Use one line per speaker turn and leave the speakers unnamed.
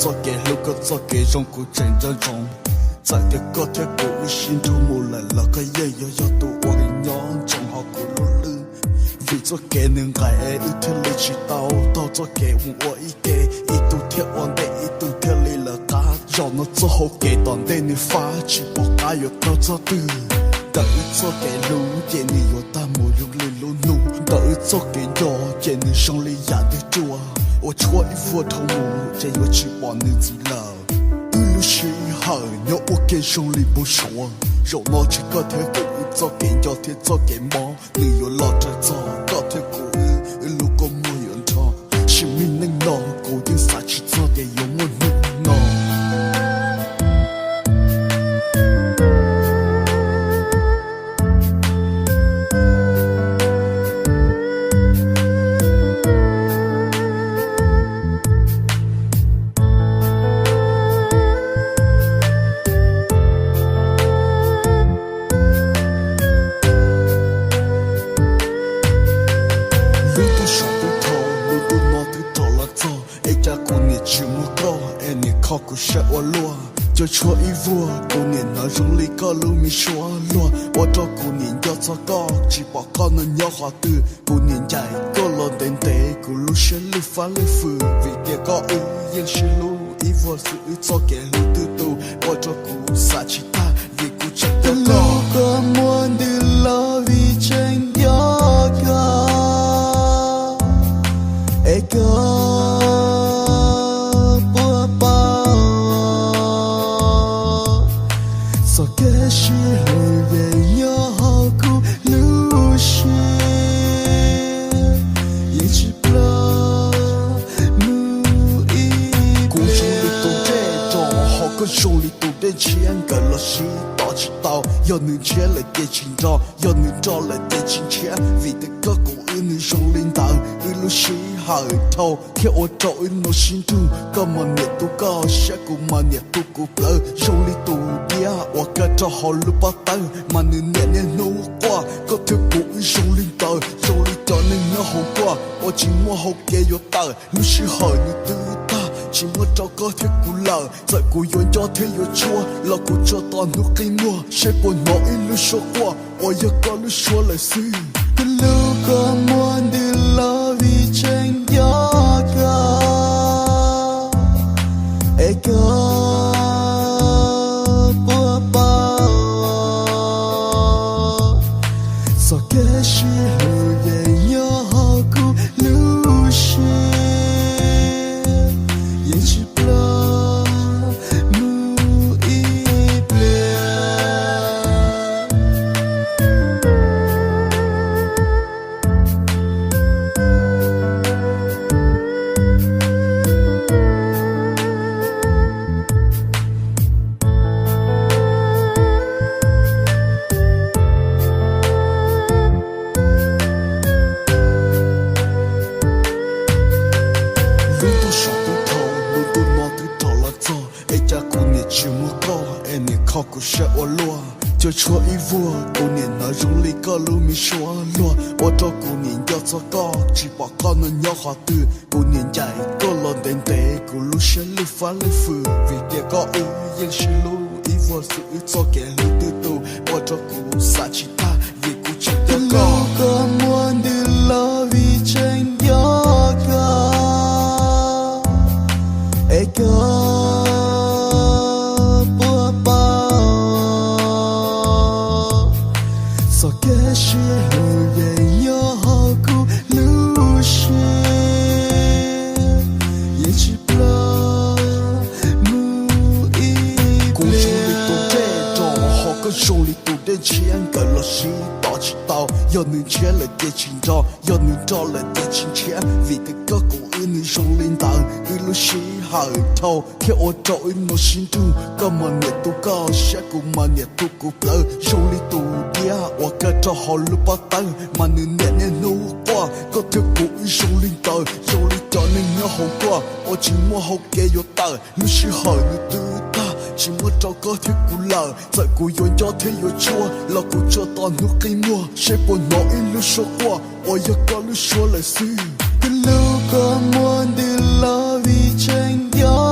做给路个做给中古真正中，在这个天古心中无来了个也要多我的娘正好古路路，为做给能爱一天里去到做给我一给一度天王的一度天里了嘎，让我做好给当的你发起不该有到做的。đợi cho cái lũ để ni yo ta mồ yung lên lũ nụ đợi cho cái nhỏ để ni song li ya de chua我chúa一副头目这有去把你记了路是好鸟我给上里不说肉脑这个天狗做给要天做给猫你有老着做个天狗路个没有错是命能闹狗定啥去做给有我能闹กูเชื่อว่าลัวจะช่วยวัวกูเนี่ยน่ารงลีก็รู้มีชัวลัวว่าตัวกูเนี่ยยอดสกอจีบอกก็นั่นยอดหัวตื้อกูเนี่ยใหญ่ก็ลอนเต็นเตกูรู้เชื่อลือฟ้าลือฝืนวิเดียก็ยังชื่อรู้อีวัวสื่อตัวแกรู้ตื้อตู้ว่าตัวกูสาชิตาวิกูจะเดินก็ก็มัวดื้อลอวิเชงยอกาเอก็手里都得钱，跟了谁打起刀，要能钱来点情招，要能招来点金钱，为的个狗儿能上领导，一路谁还头，看我找一弄心头，干嘛你都搞，下个嘛你都搞不，手里都别，我个找好路把灯，嘛你年年弄挂，个条狗儿上领导，手里找你要好挂，我今我好给要打，路是好你都打。chỉ muốn cho có thể cú lờ, giờ cú yon cho thế yo chua, là cú cho toàn nước cây mua, sẽ buồn ngõ in lưu số qua, ôi giờ có lưu số lại xí. Cái lưu có muốn đi lo vì tranh gió cả, ai có bùa bao, sao cái gì lưu về nhớ họ cú lưu xí.กูเชื่อว่าลัวจะช่วยวัวกูเนี่ยน่ารงลีก็รู้มีชัวลัวว่าตัวกูเนี่ยยอดสกอจีบอกก็นั่นยอดหัวตื้อกูเนี่ยใหญ่ก็ลอนเต็นเตกูรู้เชื่อลือฟ้าลือฝืนวิเดียก็ยังชื่อรู้อีวัวสื่อตัวแกรู้ตื้อตู้ว่าตัวกูสาชิตาวิกูจะเดินก็ก็มัวดื้อลอวิเชงยอกาเอก็是路人有好苦路是也吃不了木一公手里都这种好个手里都得钱跟了谁打起刀要能钱来点情招要能招来点金钱为的个狗儿能上领导一路谁还头看我找一弄心头干嘛你都搞下个嘛你都搞不手里都别我个找好路把灯嘛你年年弄挂个条狗儿上领导手里找你要好挂我今我好给要打路是好你都打chỉ muốn cho có thể cú lờ giờ cú yon cho thế yo chua là cú cho toàn nước cây mua sẽ buồn ngõ in lưu số qua ôi giờ có lưu số lại xí cái lưu có muốn đi lo vì tranh gió